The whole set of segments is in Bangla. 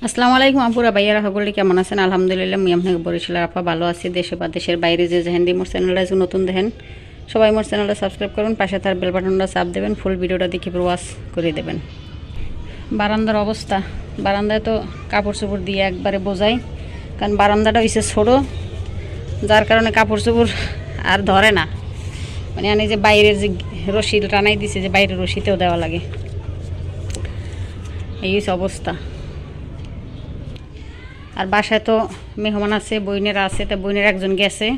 আসসালামু আলাইকুম আপুরা ভাইয়ারা সকলে কেমন আছেন? আলহামদুলিল্লাহ মুই আপনাকে বরিশালের আপা ভালো আছি। দেশে বা দেশের বাইরে যে যেহেন্দি মোর চ্যানেলটা যে নতুন দেখেন সবাই মোর চ্যানেলটা সাবস্ক্রাইব করুন, পাশে তার বেল বাটনটা চাপ দেবেন, ফুল ভিডিওটা দেখে ওয়াচ করে দেবেন। বারান্দার অবস্থা, বারান্দায় তো কাপড় চোপড় দিয়ে একবারে বোঝাই, কারণ বারান্দাটা হইছে ছোটো, যার কারণে কাপড় চোপড় আর ধরে না। মানে আমি যে বাইরের যে রশি টানাই দিছে, যে বাইরের রশিতেও দেওয়া লাগে, এই হচ্ছে অবস্থা। আর বাসায় তো মেহমান আছে, বইনেরা আছে, তা বইনের একজন গেছে,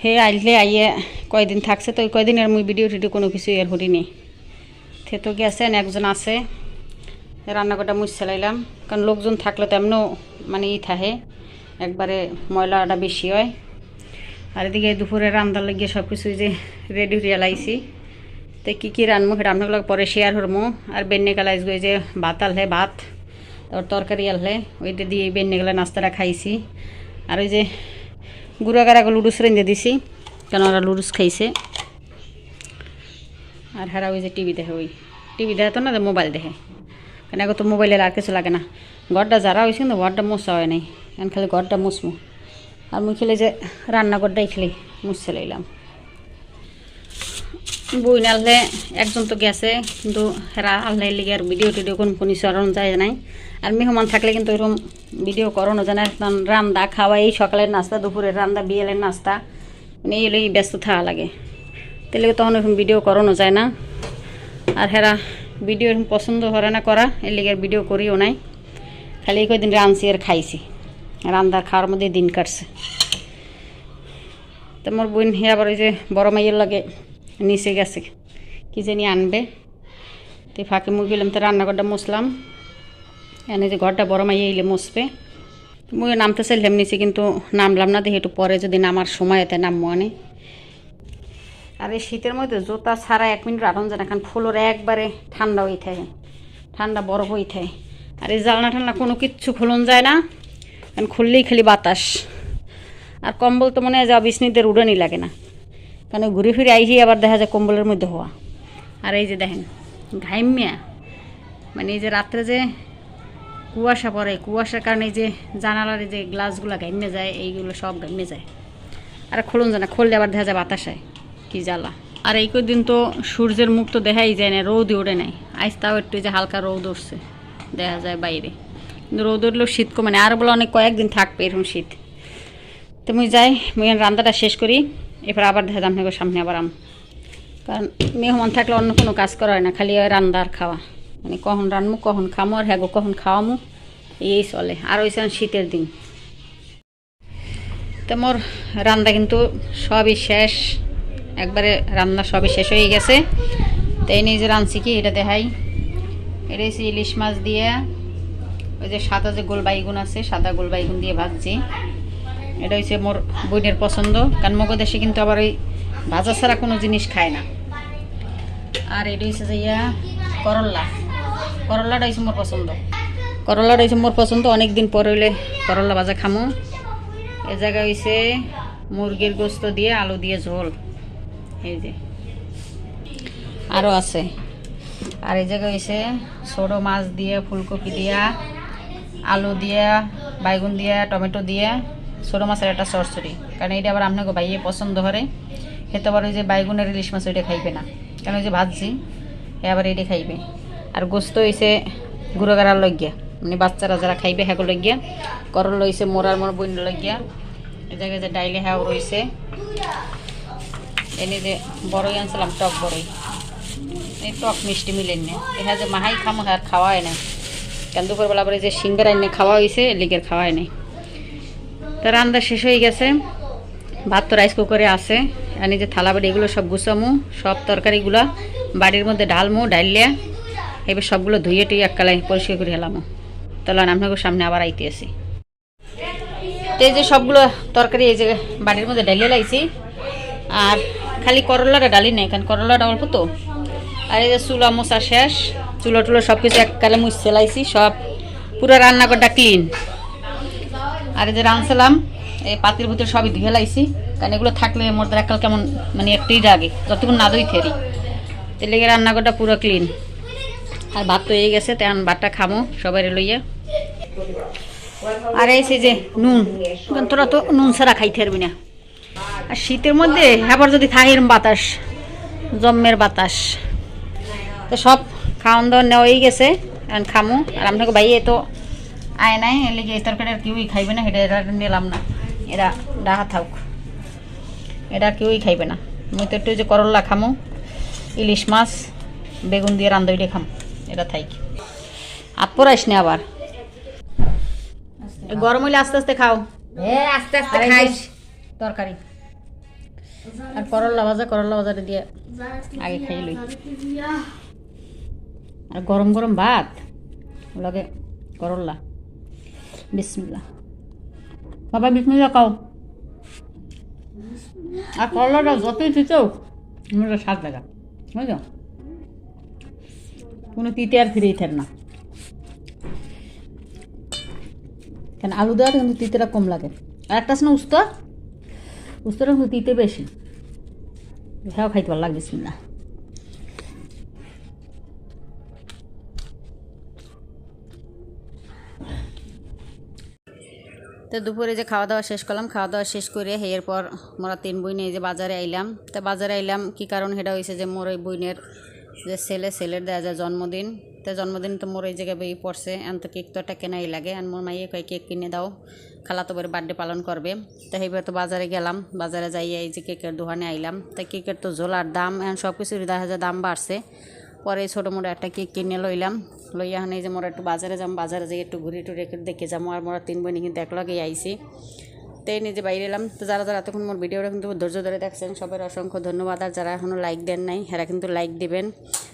হে আইলে আইয়ে কয়দিন থাকছে, তো ওই কয়দিন আর মুই ভিডিও টিডিও কোনো কিছু এর হরিনি। সে তো গেছেন, একজন আছে, রান্নাঘরটা মুছ চালাইলাম, কারণ লোকজন থাকলে তো এমনও মানে থাকে একবারে ময়লাটা বেশি হয়। আর এদিকে দুপুরে রান্নার লাগিয়ে সব কিছুই যে রেডি হইয়া লাইছি, তো কী রান্নমু সেটা আপনাগুলো পরে শেয়ার করবো। আর বেন্নে কালাইস গই যে ভাত আনলে ভাত, তারপর তরকারি আনলে ওইটা দিয়ে বেন্নে গেলে নাস্তাটা খাইছি। আর ওই যে গুঁড়াগাড়াকে লুডুস রেঁধে দিছি, কেন ওরা লুডুস খাইছে। আর হারা ওই যে টিভি দেখে, ওই টিভি দেখে তো না, মোবাইল দেখে, কেন এখন তো মোবাইলে আর কিছু লাগে না। ঘরটা যারা হয়েছে কিন্তু ঘরটা মোছা হয় নাই, কারণ খালি ঘরটা মুছমু। আর মুই খেলে যে রান্নাঘরটাই খেলি মুছতে লাইলাম। বই নাললে একজন তো গেছে, কিন্তু হেরা আল্লাহ লিগে আর ভিডিও টিডিও কোনো সরণ যায় নাই। আর মেহমান থাকলে কিন্তু এরকম ভিডিও করানো যায় না, রান্না খাওয়া, এই সকালের নাস্তা, দুপুরের রান্না, বিয়েলের নাস্তা, মানে এই ব্যস্ত থাকা লাগে, তাহলে তখন এরকম ভিডিও করানো যায় না। আর হেরা ভিডিও এরকম পছন্দ করে না করা, এর লিগে আর ভিডিও করিও নাই, খালি এই কদিন রাঁধছি আর খাইছি, রান্নার খাওয়ার মধ্যে দিন কাটছে। তো মোর বোন হে আবার ওই যে বড় মাইয়ের লাগে নিচে গেছে, কি জানি আনবে, তো ফাঁকে মুই গেলাম, তো রান্নাঘরটা মুছলাম। এনে যে ঘরটা বড় মাইয়ে এলে মুছবে, মুই নামতে চাইলাম নিচে, কিন্তু নামলাম না, দেখি একটু পরে যদি নামার সময় এতে নামবো আনে। আর এই শীতের মধ্যে জুতা ছাড়া 1 মিনিট রাখুন যায় না, কারণ ফ্লোর একবারে ঠান্ডা হয়ে থাকে, ঠান্ডা বরফ হয়ে থাকে। আর এই জালনা ঠান্ডা কোনো কিচ্ছু খুলন যায় না, কারণ খুললেই খালি বাতাস। আর কম্বল তো মনে হয় যা বিছনিদের উড়ানি লাগে না, কারণ ঘুরে ফিরে আইসি আবার দেখা যায় কম্বলের মধ্যে হওয়া। আর এই যে দেখেন ঘাইমিয়া, মানে এই যে রাত্রে যে কুয়াশা পড়ে, কুয়াশার কারণে যে জানালার যে গ্লাসগুলো ঘাইমে যায়, এইগুলো সব ঘাইমে যায়। আর খুলুন যায় না, খুললে আবার দেখা যায় বাতাসায়, কি জ্বালা। আর এই কদিন তো সূর্যের মুখ তো দেখাই যায় না, রোদই ওঠে নাই। আজ তাও একটু যে হালকা রোদ উঠছে দেখা যায় বাইরে, কিন্তু রোদ উঠলেও শীত কমে না, আর বলে অনেক কয়েকদিন থাকবে এরকম শীত। তো মুই যাই, মুই রান্নাটা শেষ করি, এরপর আবার দেখা যাম সামনে আবার কারণ মেহমান থাকলে অন্য কোনো কাজ করা হয় না, খালি রান্না আর খাওয়া, মানে কখন রান্নমু কখন খামো, আর হ্যাঁ কখন খাওয়ামু, এই চলে। আর ওইসব শীতের দিন তো মোর রান্না কিন্তু সবই শেষ, একবারে রান্না সবই শেষ হয়ে গেছে। তো এই নিয়ে যে রাঁধছি কি এটা দেখাই, এটা হচ্ছে ইলিশ মাছ দিয়ে ওই যে সাদা যে গোল বাইগুন আছে, সাদা গোল বাইগুন দিয়ে ভাজছি। এটা হচ্ছে মোর বোনের পছন্দ, কারণ মগো দেশে কিন্তু আবার ওই ভাজা ছাড়া কোনো জিনিস খায় না। আর এটা হচ্ছে যে করল্লা, করল্লাটা হচ্ছে মোর পছন্দ, করল্লাটা হচ্ছে মোর পছন্দ। অনেকদিন পর হইলে করল্লা ভাজা খামো। এ জায়গায় হয়েছে মুরগির গোস্ত দিয়ে আলু দিয়ে ঝোল, এই যে আরও আছে। আর এই জায়গায় হয়েছে ছোটো মাছ দিয়ে, ফুলকপি দিয়া, আলু দিয়া, বাইগুন দিয়া, টমেটো দিয়ে ছোটো মাছের একটা চচ্চড়ি, কারণ এইটা আবার আপনাকে ভাইয়ে পছন্দ করে খেতে। আবার ওই যে বাইগুনের ইলিশ মাছ ওইটা খাইবে না, কারণ ওই যে ভাজছি আবার এইটা খাইবে। আর গোস্ত হয়েছে গুঁড়ো গাড়ার লইগিয়া, মানে বাচ্চারা যারা খাইবে হ্যাঁ লইগিয়া। করল রয়েছে মোরার মোর বইন লইগিয়া। এই জায়গায় যে ডাইলে হ্যাঁ রয়েছে, এনে যে বড়ই আনছিলাম, টক বড়ই, এই টক মিষ্টি মিলেন না, এখানে যে মাহাই খামো হ্যাঁ খাওয়া হয় না, কারণ দুপুরবেলা পরে যে সিঙ্গারা এনে খাওয়া হয়েছে, লিগের খাওয়া হয় নাই। তো রান্না শেষ হয়ে গেছে, ভাত তো রাইস কুকারে আছে, আর যে থালা বাড়ি এগুলো সব গুছামু, সব তরকারিগুলো বাড়ির মধ্যে ঢালমু, ডাইলিয়া এবার সবগুলো ধুয়ে টুয়ে এককালাই পরিষ্কার করে হেলামো। তাহলে আপনাকে সামনে আবার আইতে আসি। তো এই যে সবগুলো তরকারি এই যে বাড়ির মধ্যে ডালিয়ে লাইছি, আর খালি করলাটা ডালি নেই, কারণ করলাটা অল্প তো। আর এই যে চুলা মোছা শেষ, চুলো টুলো সব কিছু এককালে মুছে লাইছি, সব পুরো রান্নাঘরটা ক্লিন। আর এই যে রাঁধছিলাম এই পাতির ভিতরে সবই ধুয়ে লাইছি, কারণ এগুলো থাকলে মোর দ্বারা এককাল কেমন মানে একটুই জাগে, যতক্ষণ না দই থেরি, তেলে রান্নাঘরটা পুরো ক্লিন। আর ভাত তো হয়ে গেছে, তেমন ভাতটা খামো সবাই লইয়া। আর এই যে নুন, তোরা তো নুন ছাড়া খাইতে পারবি না। আর শীতের মধ্যে আবার যদি থাকে এরম বাতাস, জম্মের বাতাস, তো সব খাওয়ান দাওয়ান নেওয়াই গেছে। এখন খামু। আর আপনাকে ভাইয়ে তো আয় নাই, এর লিগে এই তরকারি আর কেউই খাইবে না, এটা এরা নিলাম না, এরা ডাহা থাক, এটা কেউই খাইবে না। মুই তো একটু যে করল্লা খামু, ইলিশ মাছ বেগুন দিয়ে রান্ধইলে খাম, এটা থাইক। হাত পরাইস না আবার, গরম হইলে আস্তে আস্তে খাও। আস্তে আস্তে খাইস তরকারি আর করল্লা ভাজাটা দিয়ে আগে খাই লই। আর গরম গরম ভাত লাগে করল্লা। বিসমিল্লাহ বাবা, বিসমিল্লাহ খাও। আর করলাটা যতই থিচো স্বাদ লাগা, বুঝছো, কোনো তিতে আর ফিরেই থাক না। কেন আলু দেওয়া কিন্তু তিতেটা কম লাগে। আর একটা আছে না উস্তটা কিন্তু তিতে বেশি, হ্যাঁ খাইতে ভালো লাগবে না। তো দুপুরে যে খাওয়া দাওয়া শেষ করলাম, খাওয়া দাওয়া শেষ করে এরপর মোরা 3 বোন এই যে বাজারে আইলাম। তো বাজারে আইলাম কি কারণ, সেটা হয়েছে যে মোর ওই বোনের যে ছেলের দেওয়া যায় জন্মদিন। তো জন্মদিন তো মোর এই জায়গায় বই পড়ছে, এখন তো কেক তো একটা কেনাই লাগে। আর মোর মাইয়ে কয় কেক কিনে দাও, খালাতো করে বার্থডে পালন করবে। তো এইবার তো বাজারে গেলাম, বাজারে যাইয়া এই যে কেকের দোকানে আইলাম। তো কেকের তো ঝোলার দাম, এখন সব কিছুর দেখা যায় দাম বাড়ছে। পরে ছোটো মোটো একটা কেক কিনে লইলাম, লইয়া এই যে মোরা একটু বাজারে যাম, বাজারে যাই একটু ঘুরে টুরে দেখে যাবো। আর মোরা 3 বোনই কিন্তু একলগেই আইছি। তো এই নিজে বাইরে এলাম। তো যারা এতক্ষণ মোর ভিডিওটা কিন্তু ধৈর্য ধরে দেখছেন, সবাই অসংখ্য ধন্যবাদ। আর যারা এখনও লাইক দেন নাই, এরা কিন্তু লাইক দেবেন।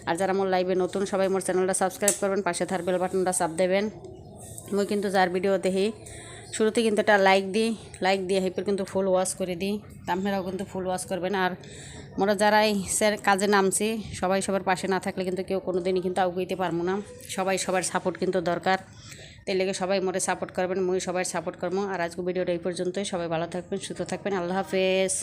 আর যারা মোর লাইভে নতুন, সবাই মোর চ্যানেলটা সাবস্ক্রাইব করবেন, পাশে থার বেল বাটনটা চাপ দেবেন। মুই কিন্তু যার ভিডিও দেখি শুরুতে কিন্তু একটা লাইক দিয়ে হেপের কিন্তু ফুল ওয়াশ করে দিই। আপনারাও কিন্তু ফুল ওয়াশ করবেন। আর মোরা যারাই কাজে নামছি, সবাই সবার পাশে না থাকলে কিন্তু কেউ কোনো দিনই কিন্তু আগুইতে পারবো না। সবাই সবার সাপোর্ট কিন্তু দরকার। তাই লেগে সবাই মোরে সাপোর্ট করবেন, মুই সবাই সাপোর্ট করবো। আর আজকে ভিডিওটা এই পর্যন্তই। সবাই ভালো থাকবেন, সুস্থ থাকবেন। আল্লাহ হাফেজ।